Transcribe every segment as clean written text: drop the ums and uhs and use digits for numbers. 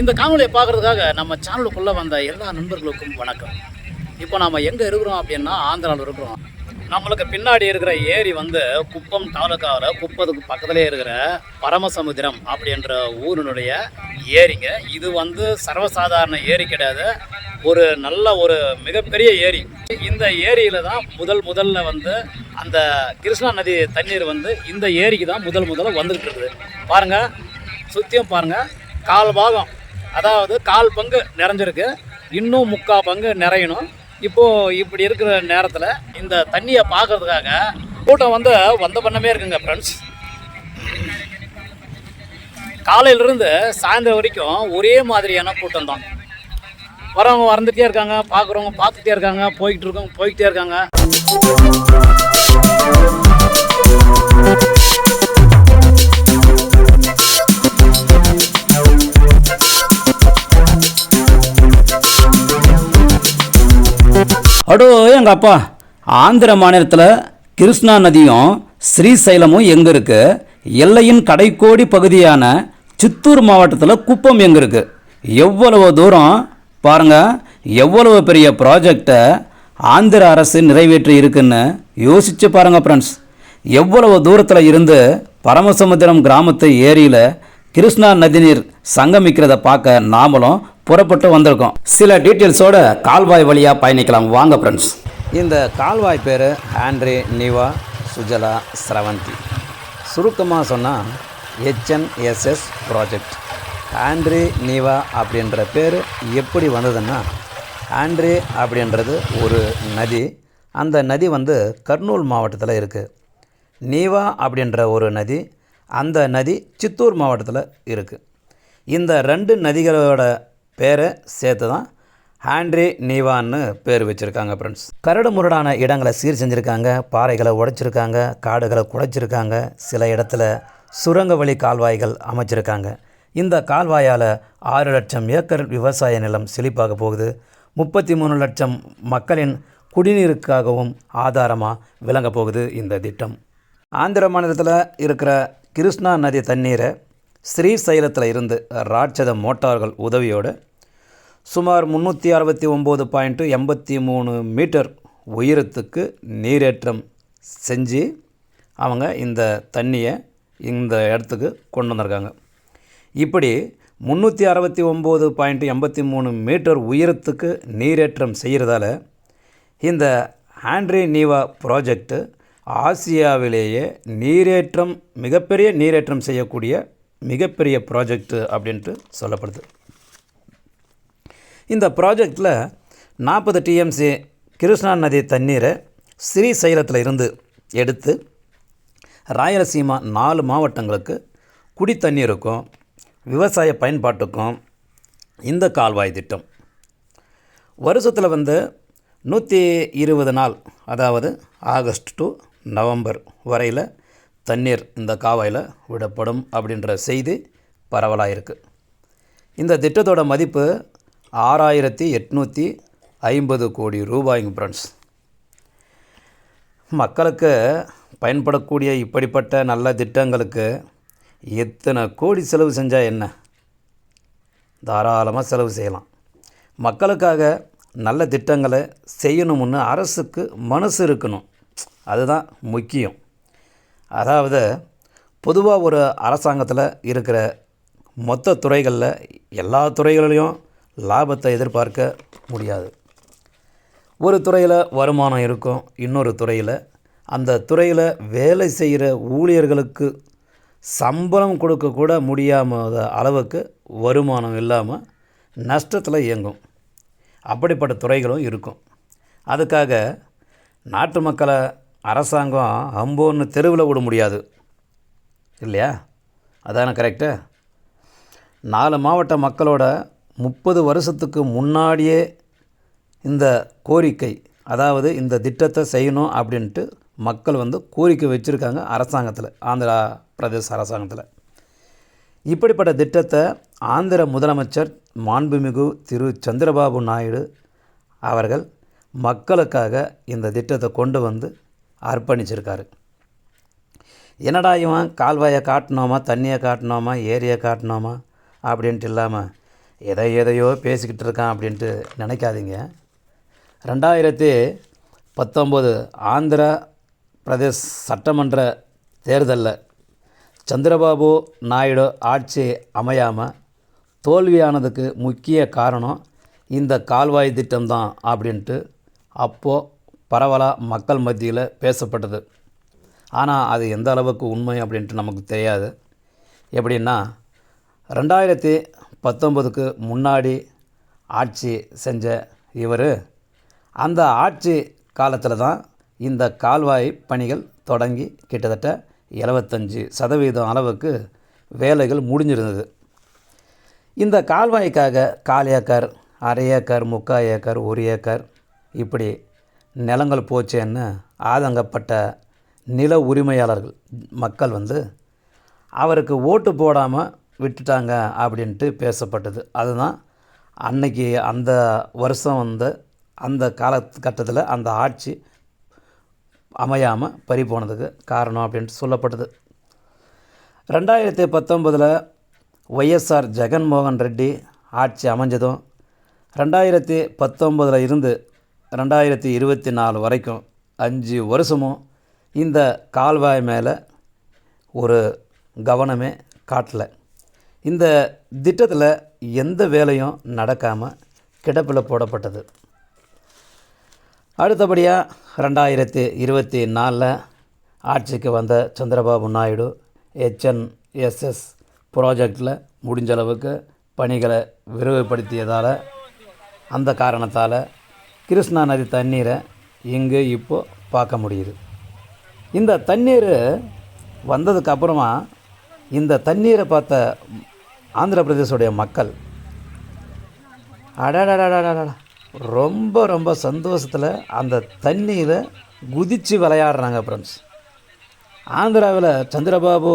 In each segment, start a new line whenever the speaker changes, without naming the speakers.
இந்த காணொலியை பார்க்குறதுக்காக நம்ம சேனலுக்குள்ளே வந்த எல்லா நண்பர்களுக்கும் வணக்கம். இப்போ நாம் எங்கே இருக்கிறோம் அப்படின்னா ஆந்திராவில் இருக்கிறோம். நம்மளுக்கு பின்னாடி இருக்கிற ஏரி வந்து குப்பம் தாலுக்காவில் குப்பத்துக்கு பக்கத்துலேயே இருக்கிற பரமசமுத்திரம் அப்படின்ற ஊரினுடைய ஏரிங்க. இது வந்து சர்வசாதாரண ஏரி கிடையாது, ஒரு நல்ல ஒரு மிகப்பெரிய ஏரி. இந்த ஏரியில் தான் முதல்ல வந்து அந்த கிருஷ்ணா நதி தண்ணீர் வந்து இந்த ஏரிக்கு தான் முதல்ல வந்துகிட்டு இருக்குது. பாருங்கள், சுற்றியும் பாருங்கள், கால் பாகம், அதாவது கால் பங்கு நிறைஞ்சிருக்கு, இன்னும் முக்கால் பங்கு நிறையணும். இப்போது இப்படி இருக்கிற நேரத்தில் இந்த தண்ணியை பார்க்கறதுக்காக கூட்டம் வந்து வந்த பண்ணமே இருக்குங்க ஃப்ரெண்ட்ஸ். காலையிலிருந்து சாயந்தரம் வரைக்கும் ஒரே மாதிரியான கூட்டம் தான். வரவங்க வந்துகிட்டே இருக்காங்க, பார்க்குறவங்க பார்த்துட்டே இருக்காங்க, போய்கிட்டே இருக்காங்க.
அடோ எங்கள் அப்பா, ஆந்திர மாநிலத்தில் கிருஷ்ணா நதியும் ஸ்ரீசைலமும் எங்கே இருக்குது? எல்லையின் கடைக்கோடி பகுதியான சித்தூர் மாவட்டத்தில் குப்பம் எங்கே இருக்குது? எவ்வளவு தூரம் பாருங்கள், எவ்வளவு பெரிய ப்ராஜெக்டை ஆந்திர அரசு நிறைவேற்றி இருக்குன்னு யோசித்து பாருங்கள் ஃப்ரெண்ட்ஸ். எவ்வளவு தூரத்தில் இருந்து பரமசமுத்திரம் கிராமத்து ஏரியில் கிருஷ்ணா நதிநீர் சங்கமிக்கிறத பார்க்க நாமளும் புறப்பட்டு வந்திருக்கோம். சில டீட்டெயில்ஸோட கால்வாய் வழியாக பயணிக்கலாம் வாங்க ஃப்ரெண்ட்ஸ். இந்த கால்வாய் பேர் ஆண்ட்ரே நீவா சுஜலா ஸ்ரவந்தி. சுருக்கமாக சொன்னால் HNSS ப்ராஜெக்ட். ஆண்ட்ரே நீவா அப்படின்ற பேர் எப்படி வந்ததுன்னா, ஆண்ட்ரே அப்படின்றது ஒரு நதி. அந்த நதி வந்து கர்னூல் மாவட்டத்தில் இருக்குது. நீவா அப்படின்ற ஒரு நதி, அந்த நதி சித்தூர் மாவட்டத்தில் இருக்குது. இந்த ரெண்டு நதிகளோட பேரை சேர்த்து தான் ஆண்ட்ரே நீவான்னு பேர் வச்சுருக்காங்க ஃப்ரெண்ட்ஸ். கரடு முரடான இடங்களை சீர் செஞ்சுருக்காங்க, பாறைகளை உடைச்சிருக்காங்க, காடுகளை குடைச்சிருக்காங்க, சில இடத்துல சுரங்க வழி கால்வாய்கள் அமைச்சிருக்காங்க. இந்த கால்வாயால் 6 லட்சம் ஏக்கர் விவசாய நிலம் செழிப்பாக போகுது. 33 லட்சம் மக்களின் குடிநீருக்காகவும் ஆதாரமாக விளங்க போகுது இந்த திட்டம். ஆந்திர மாநிலத்தில் இருக்கிற கிருஷ்ணா நதி தண்ணீரை ஸ்ரீசைலத்தில் இருந்து ராட்சத மோட்டார்கள் உதவியோடு சுமார் 369.83 மீட்டர் உயரத்துக்கு நீரேற்றம் செஞ்சு அவங்க இந்த தண்ணியை இந்த இடத்துக்கு கொண்டு வந்திருக்காங்க. இப்படி 369.83 மீட்டர் உயரத்துக்கு நீரேற்றம் செய்கிறதால இந்த ஆண்ட்ரே நீவா ப்ராஜெக்டு ஆசியாவிலேயே மிகப்பெரிய நீரேற்றம் செய்யக்கூடிய மிகப்பெரிய ப்ராஜெக்டு அப்படின்ட்டு சொல்லப்படுது. இந்த ப்ராஜெக்டில் 40 TMC கிருஷ்ணா நதி தண்ணீரை ஸ்ரீசைலத்தில் இருந்து எடுத்து ராயலசீமா 4 மாவட்டங்களுக்கு குடித்தண்ணீருக்கும் விவசாய பயன்பாட்டுக்கும் இந்த கால்வாய் திட்டம். வருஷத்தில் வந்து 120 நாள், அதாவது ஆகஸ்ட் டு நவம்பர் வரையில் தண்ணீர் இந்த கால்வாயில் விடப்படும் அப்படின்ற செய்தி பரவலாக இருக்குது. இந்த திட்டத்தோட மதிப்பு 6850 கோடி ரூபாய்ங்க ஃப்ரெண்ட்ஸ். மக்களுக்கு பயன்படக்கூடிய இப்படிப்பட்ட நல்ல திட்டங்களுக்கு எத்தனை கோடி செலவு செஞ்சால் என்ன? தாராளமாக செலவு செய்யலாம். மக்களுக்காக நல்ல திட்டங்களை செய்யணும்னு அரசுக்கு மனசு இருக்கணும், அதுதான் முக்கியம். அதாவது பொதுவாக ஒரு அரசாங்கத்தில் இருக்கிற மொத்த துறைகளில் எல்லா துறைகளிலையும் லாபத்தை எதிர்பார்க்க முடியாது. ஒரு துறையில் வருமானம் இருக்கும், இன்னொரு துறையில் அந்த துறையில் வேலை செய்கிற ஊழியர்களுக்கு சம்பளம் கொடுக்கக்கூட முடியாத அளவுக்கு வருமானம் இல்லாமல் நஷ்டத்தில் இயங்கும். அப்படிப்பட்ட துறைகளும் இருக்கும். அதுக்காக நாட்டு மக்களை அரசாங்கம் அம்போன்னு தெருவில் விட முடியாது இல்லையா? அதான கரெக்டு. 4 மாவட்ட மக்களோட 30 வருஷத்துக்கு முன்னாடியே இந்த கோரிக்கை, அதாவது இந்த திட்டத்தை செய்யணும் அப்படின்ட்டு மக்கள் வந்து கோரிக்கை வச்சுருக்காங்க அரசாங்கத்தில், ஆந்திரா பிரதேச அரசாங்கத்தில். இப்படிப்பட்ட திட்டத்தை ஆந்திர முதலமைச்சர் மாண்புமிகு திரு சந்திரபாபு நாயுடு அவர்கள் மக்களுக்காக இந்த திட்டத்தை கொண்டு வந்து அர்ப்பணிச்சிருக்காரு. என்னடா இவன் கால்வாயை காட்டினோமா, தண்ணியை காட்டினோமா, ஏரியை காட்டினோமா அப்படின்ட்டு இல்லாமல் எதையோ பேசிக்கிட்டு இருக்கான் அப்படின்ட்டு நினைக்காதீங்க. 2019 ஆந்திர பிரதேஷ் சட்டமன்ற தேர்தலில் சந்திரபாபு நாயுடு ஆட்சி அமையாமல் தோல்வியானதுக்கு முக்கிய காரணம் இந்த கால்வாய் திட்டம்தான் அப்படின்ட்டு அப்போது பரவலாக மக்கள் மத்தியில் பேசப்பட்டது. ஆனால் அது எந்த அளவுக்கு உண்மை அப்படின்ட்டு நமக்கு தெரியாது. எப்படின்னா 2019க்கு முன்னாடி ஆட்சி செஞ்ச இவர் அந்த ஆட்சி காலத்தில் தான் இந்த கால்வாய் பணிகள் தொடங்கி கிட்டத்தட்ட 75% அளவுக்கு வேலைகள் முடிஞ்சிருந்தது. இந்த கால்வாய்க்காக 1/4 ஏக்கர், அரை ஏக்கர், 3/4 ஏக்கர், 1 ஏக்கர் இப்படி நிலங்கள் போச்சேன்னு ஆதங்கப்பட்ட நில உரிமையாளர்கள் மக்கள் அவருக்கு ஓட்டு போடாமல் விட்டுட்டாங்க அப்படின்ட்டு பேசப்பட்டது. அதுதான் அன்னைக்கு அந்த வருஷம் அந்த காலகட்டத்தில் அந்த ஆட்சி அமையாமல் பறி போனதுக்கு காரணம் அப்படின்ட்டு சொல்லப்பட்டது. 2019 ஒய்எஸ்ஆர் ஜெகன்மோகன் ரெட்டி ஆட்சி அமைஞ்சதும் 2019 இருந்து 2024 வரைக்கும் 5 வருஷமும் இந்த கால்வாய் மேலே ஒரு கவனமே காட்டலை. இந்த திட்டத்தில் எந்த வேலையும் நடக்காமல் கிடப்பில் போடப்பட்டது. அடுத்தபடியாக 2024 ஆட்சிக்கு வந்த சந்திரபாபு நாயுடு HNSS ப்ராஜெக்டில் முடிஞ்ச அளவுக்கு பணிகளை விரிவுபடுத்தியதால் அந்த காரணத்தால் கிருஷ்ணா நதி தண்ணீரை இங்கே இப்போது பார்க்க முடியுது. இந்த தண்ணீர் வந்ததுக்கப்புறமா இந்த தண்ணீரை பார்த்த ஆந்திர பிரதேசோடைய மக்கள் அடடடடடா ரொம்ப சந்தோஷத்தில் அந்த தண்ணீரை குதித்து விளையாடுறாங்க ஃப்ரெண்ட்ஸ். ஆந்திராவில் சந்திரபாபு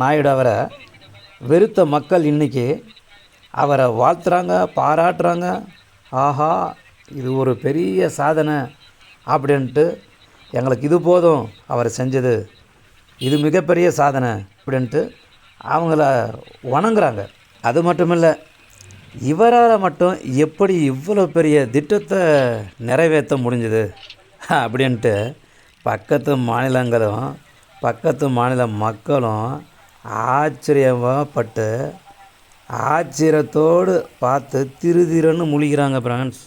நாயுடு அவரை வெறுத்த மக்கள் இன்றைக்கி அவரை வாழ்த்துறாங்க, பாராட்டுறாங்க. ஆஹா, இது ஒரு பெரிய சாதனை அப்படின்ட்டு, எங்களுக்கு இது போதும் அவர் செஞ்சது, இது மிகப்பெரிய சாதனை அப்படின்ட்டு அவங்கள வணங்குறாங்க. அது மட்டும் இல்லை, இவரால் மட்டும் எப்படி இவ்வளோ பெரிய திட்டத்தை நிறைவேற்ற முடிஞ்சுது அப்படின்ட்டு பக்கத்து மாநிலங்களும் பக்கத்து மாநில மக்களும் ஆச்சரியப்பட்டு ஆச்சரியத்தோடு பார்த்து திருன்னு முழிக்கிறாங்க ஃப்ரெண்ட்ஸ்.